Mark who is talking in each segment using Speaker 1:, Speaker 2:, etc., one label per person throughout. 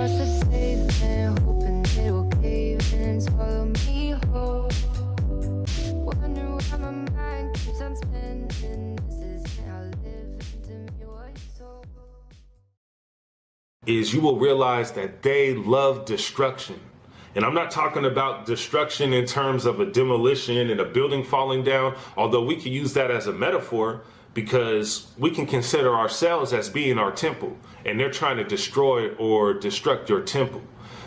Speaker 1: across the pavement, hoping it'll cave in and swallow me whole. Wonder why my mind keeps on spinning. This isn't how living to me was told.
Speaker 2: Is you will realize that they love destruction. And I'm not talking about destruction in terms of a demolition and a building falling down, although we can use that as a metaphor because we can consider ourselves as being our temple, and they're trying to destroy or destruct your temple.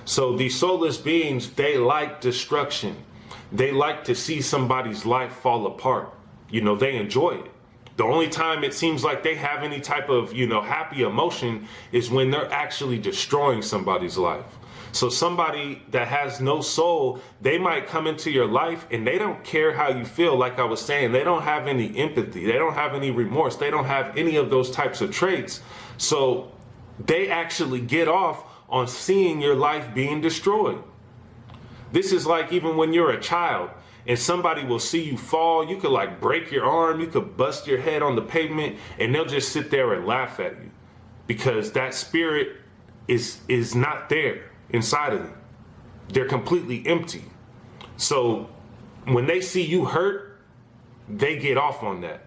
Speaker 2: So these soulless beings, they like destruction. They like to see somebody's life fall apart. You know, they enjoy it. The only time it seems like they have any type of, happy emotion is when they're actually destroying somebody's life. So somebody that has no soul, they might come into your life and they don't care how you feel. Like I was saying, they don't have any empathy. They don't have any remorse. They don't have any of those types of traits. So they actually get off on seeing your life being destroyed. This is like even when you're a child and somebody will see you fall, you could like break your arm, you could bust your head on the pavement, and they'll just sit there and laugh at you because that spirit is not there inside of them. They're completely empty. So when they see you hurt, they get off on that.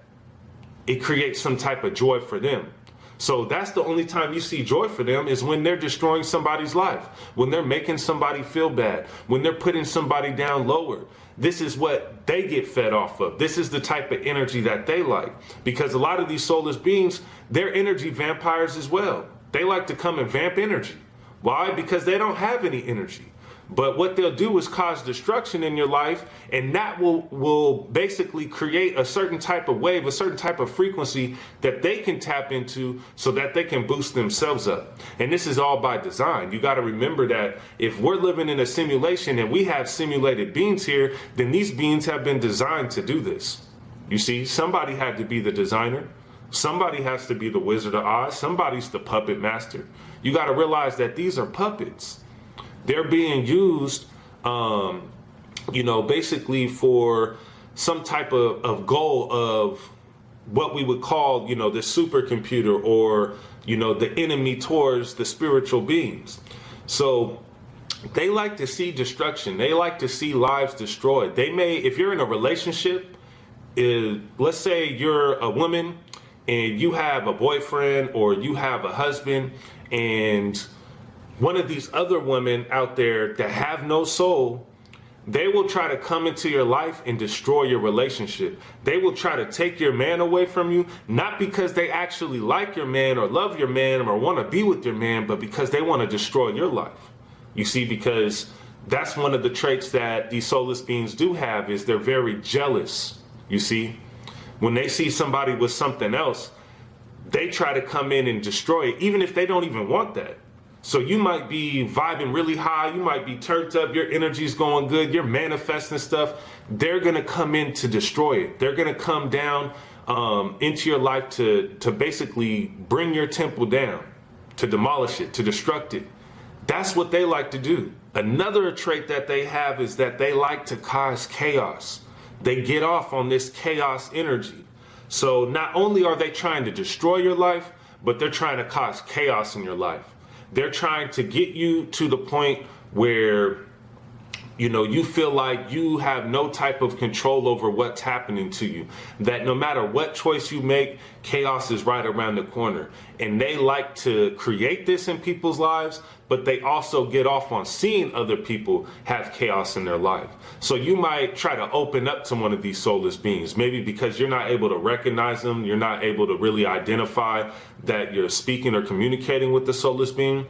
Speaker 2: It creates some type of joy for them. So that's the only time you see joy for them is when they're destroying somebody's life, when they're making somebody feel bad, when they're putting somebody down lower. This is what they get fed off of. This is the type of energy that they like, because a lot of these soulless beings, they're energy vampires as well. They like to come and vamp energy. Why? Because they don't have any energy. But what they'll do is cause destruction in your life, and that will basically create a certain type of wave, a certain type of frequency that they can tap into so that they can boost themselves up. And this is all by design. You got to remember that if we're living in a simulation and we have simulated beings here, then these beings have been designed to do this. You see, somebody had to be the designer. Somebody has to be the Wizard of Oz. Somebody's the puppet master. You got to realize that these are puppets. They're being used, basically for some type of goal of what we would call, the supercomputer or, the enemy towards the spiritual beings. So they like to see destruction. They like to see lives destroyed. They may, if you're in a relationship, let's say you're a woman and you have a boyfriend or you have a husband, and one of these other women out there that have no soul, they will try to come into your life and destroy your relationship. They will try to take your man away from you, not because they actually like your man or love your man or want to be with your man, but because they want to destroy your life. You see, because that's one of the traits that these soulless beings do have, is they're very jealous. You see, when they see somebody with something else, they try to come in and destroy it, even if they don't even want that. So you might be vibing really high, you might be turned up, your energy's going good, you're manifesting stuff. They're gonna come in to destroy it. They're gonna come down into your life to basically bring your temple down, to demolish it, to destruct it. That's what they like to do. Another trait that they have is that they like to cause chaos. They get off on this chaos energy. So not only are they trying to destroy your life, but they're trying to cause chaos in your life. They're trying to get you to the point where, you feel like you have no type of control over what's happening to you. That no matter what choice you make, chaos is right around the corner. And they like to create this in people's lives, but they also get off on seeing other people have chaos in their life. So you might try to open up to one of these soulless beings, maybe because you're not able to recognize them, you're not able to really identify that you're speaking or communicating with the soulless being.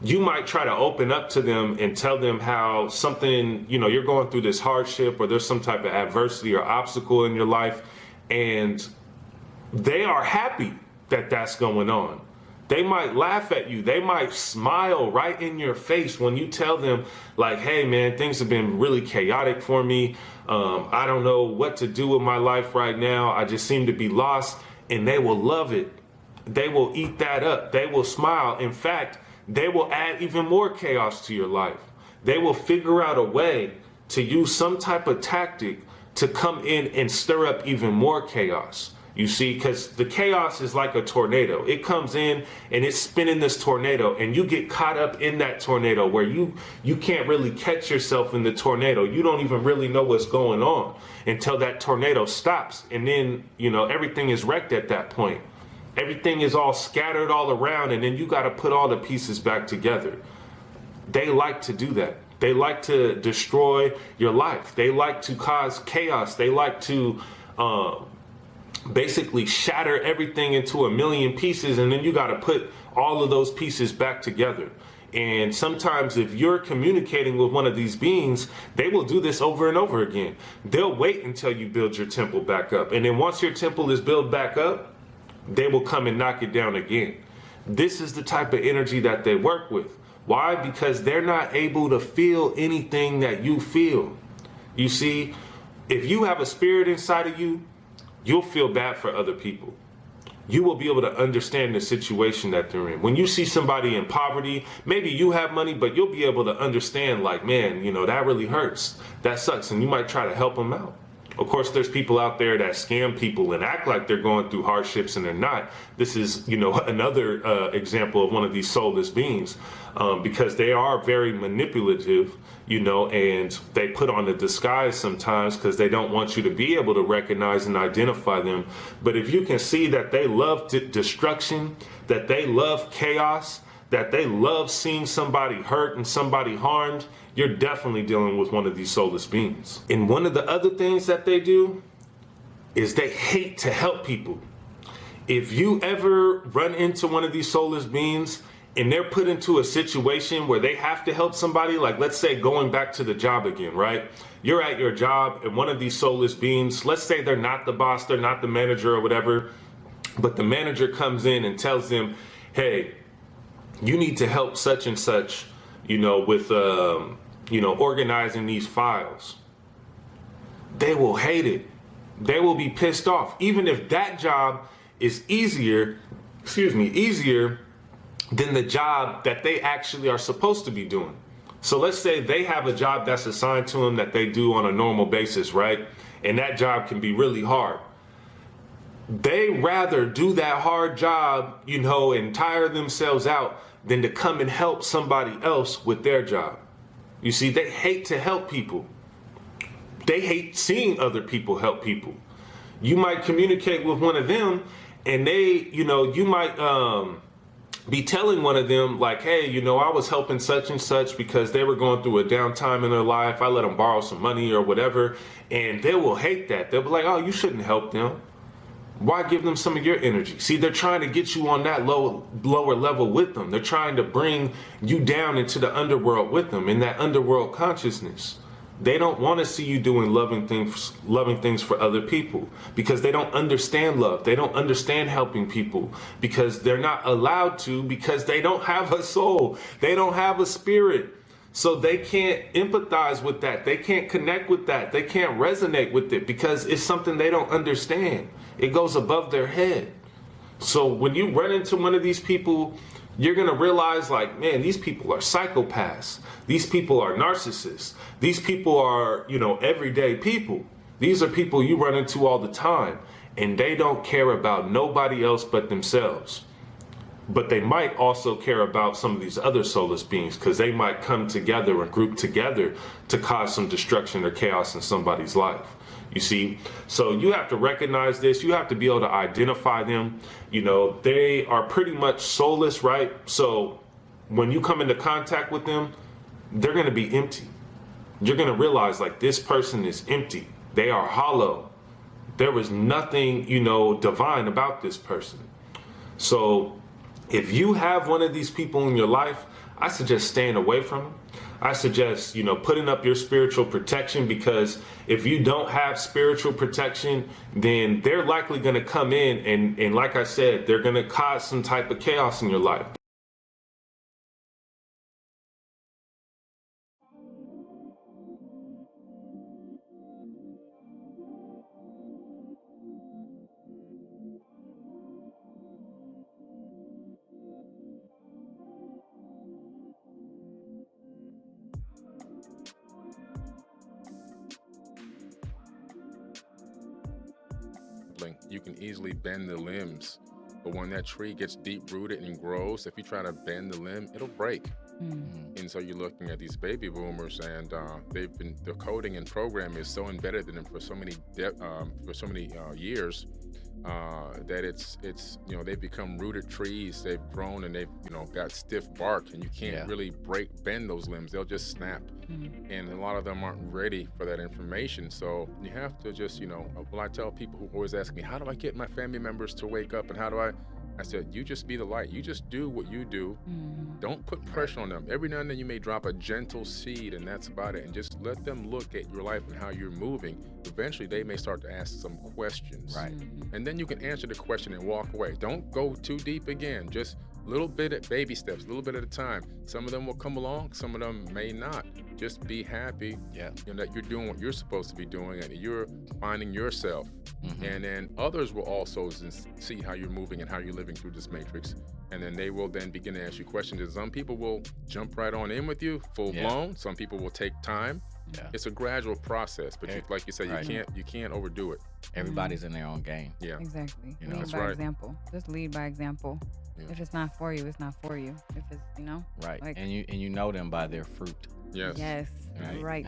Speaker 2: You might try to open up to them and tell them how something, you're going through this hardship or there's some type of adversity or obstacle in your life, and they are happy that that's going on. They might laugh at you. They might smile right in your face when you tell them like, hey man, things have been really chaotic for me. I don't know what to do with my life right now. I just seem to be lost. And they will love it. They will eat that up. They will smile. In fact, they will add even more chaos to your life. They will figure out a way to use some type of tactic to come in and stir up even more chaos. You see, because the chaos is like a tornado. It comes in and it's spinning this tornado, and you get caught up in that tornado where you can't really catch yourself in the tornado. You don't even really know what's going on until that tornado stops. And then, everything is wrecked at that point. Everything is all scattered all around, and then you got to put all the pieces back together. They like to do that. They like to destroy your life. They like to cause chaos. They like to basically shatter everything into a million pieces, and then you got to put all of those pieces back together. And sometimes if you're communicating with one of these beings, they will do this over and over again. They'll wait until you build your temple back up. And then once your temple is built back up, they will come and knock it down again. This is the type of energy that they work with. Why? Because they're not able to feel anything that you feel. You see, if you have a spirit inside of you, you'll feel bad for other people. You will be able to understand the situation that they're in. When you see somebody in poverty, maybe you have money, but you'll be able to understand, like, man, that really hurts. That sucks. And you might try to help them out. Of course, there's people out there that scam people and act like they're going through hardships and they're not. This is, another example of one of these soulless beings, because they are very manipulative, and they put on a disguise sometimes because they don't want you to be able to recognize and identify them. But if you can see that they love destruction, that they love chaos, that they love seeing somebody hurt and somebody harmed, you're definitely dealing with one of these soulless beings. And one of the other things that they do is they hate to help people. If you ever run into one of these soulless beings and they're put into a situation where they have to help somebody, like let's say going back to the job again, right? You're at your job and one of these soulless beings, let's say they're not the boss, they're not the manager or whatever, but the manager comes in and tells them, hey, you need to help such and such, with, organizing these files. They will hate it. They will be pissed off. Even if that job is easier than the job that they actually are supposed to be doing. So let's say they have a job that's assigned to them that they do on a normal basis, right? And that job can be really hard. They rather do that hard job, and tire themselves out than to come and help somebody else with their job. You see, they hate to help people. They hate seeing other people help people. You might communicate with one of them and they, you might be telling one of them like, hey, I was helping such and such because they were going through a downtime in their life. I let them borrow some money or whatever. And they will hate that. They'll be like, oh, you shouldn't help them. Why give them some of your energy? See, they're trying to get you on that lower level with them. They're trying to bring you down into the underworld with them, in that underworld consciousness. They don't want to see you doing loving things for other people because they don't understand love. They don't understand helping people because they're not allowed to, because they don't have a soul. They don't have a spirit. So they can't empathize with that. They can't connect with that. They can't resonate with it because it's something they don't understand. It goes above their head. So when you run into one of these people, you're going to realize like, man, these people are psychopaths. These people are narcissists. These people are, everyday people. These are people you run into all the time, and they don't care about nobody else but themselves. But they might also care about some of these other soulless beings because they might come together and group together to cause some destruction or chaos in somebody's life. You see, so you have to recognize this. You have to be able to identify them. They are pretty much soulless, right? So when you come into contact with them, they're going to be empty. You're going to realize like this person is empty. They are hollow. There is nothing, divine about this person. So if you have one of these people in your life, I suggest staying away from them. I suggest, putting up your spiritual protection, because if you don't have spiritual protection, then they're likely going to come in and like I said, they're going to cause some type of chaos in your life.
Speaker 3: sapling, you can easily bend the limbs. But when that tree gets deep rooted and grows, if you try to bend the limb, it'll break. And so you're looking at these baby boomers, and the coding and program is so embedded in them for so many years that it's they've become rooted trees. They've grown and they've got stiff bark, and you can't really bend those limbs. They'll just snap. And a lot of them aren't ready for that information. So you have to just I tell people who always ask me, how do I get my family members to wake up, and how do I said, you just be the light. You just do what you do. Don't put pressure on them. Every now and then you may drop a gentle seed, and that's about it. And just let them look at your life and how you're moving. Eventually, they may start to ask some questions.
Speaker 4: Right.
Speaker 3: And then you can answer the question and walk away. Don't go too deep again. Just a little bit at baby steps, a little bit at a time. Some of them will come along. Some of them may not. Just be happy that you're doing what you're supposed to be doing, and you're finding yourself. And then others will also see how you're moving and how you're living through this matrix. And then they will then begin to ask you questions. And some people will jump right on in with you, full blown. Some people will take time. It's a gradual process, but like you said, you can't overdo it.
Speaker 4: Everybody's in their own game.
Speaker 3: Yeah,
Speaker 5: Exactly.
Speaker 4: You know,
Speaker 5: Lead
Speaker 3: that's
Speaker 5: by
Speaker 3: right.
Speaker 5: example. Just lead by example. If it's not for you, it's not for you. If it's
Speaker 4: Right.
Speaker 5: like-
Speaker 4: And you know them by their fruit.
Speaker 3: Yes.
Speaker 5: Yes.
Speaker 4: Right.
Speaker 5: Right.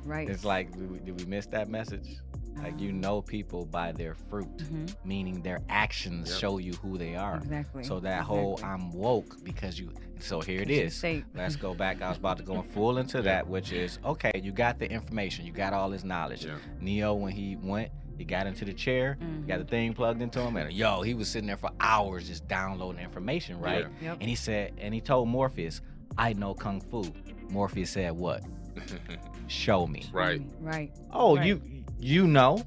Speaker 5: Right.
Speaker 4: It's like, did we miss that message? Like, you know people by their fruit, meaning their actions show you who they are.
Speaker 5: Exactly.
Speaker 4: So that whole I'm woke because you. So here it
Speaker 5: you
Speaker 4: is.
Speaker 5: shape.
Speaker 4: Let's go back. I was about to go full into that, which is, okay, you got the information. You got all this knowledge.
Speaker 3: Yeah.
Speaker 4: Neo, when he went, he got into the chair, got the thing plugged into him, and he was sitting there for hours just downloading information, right?
Speaker 3: Yeah.
Speaker 5: Yep.
Speaker 4: And he said, and he told Morpheus, I know Kung Fu. Morpheus said, what? Show me.
Speaker 3: Right.
Speaker 5: Right.
Speaker 4: Oh,
Speaker 5: Right.
Speaker 4: you know,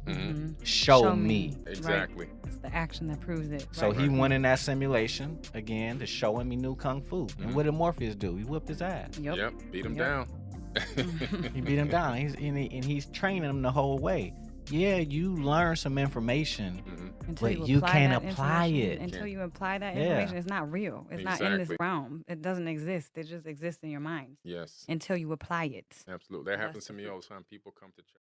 Speaker 4: show
Speaker 5: Show
Speaker 4: me.
Speaker 5: me.
Speaker 3: Exactly.
Speaker 5: It's the action that proves it.
Speaker 4: So
Speaker 5: right.
Speaker 4: he went in that simulation again to show him he knew Kung Fu. And what did Morpheus do? He whipped his ass.
Speaker 5: Yep.
Speaker 3: Beat him
Speaker 5: Yep.
Speaker 3: down.
Speaker 4: He beat him down. He's training him the whole way. Yeah, you learn some information,
Speaker 5: Until
Speaker 4: but you can't
Speaker 5: that
Speaker 4: apply
Speaker 5: information-
Speaker 4: it.
Speaker 5: Until you apply that
Speaker 4: Yeah.
Speaker 5: information, it's not real. It's not in this
Speaker 3: Exactly.
Speaker 5: realm. It doesn't exist. It just exists in your mind
Speaker 3: Yes.
Speaker 5: until you apply it.
Speaker 3: Absolutely. That happens
Speaker 5: That's
Speaker 3: to
Speaker 5: the
Speaker 3: me
Speaker 5: fruit.
Speaker 3: all the time. People come to church.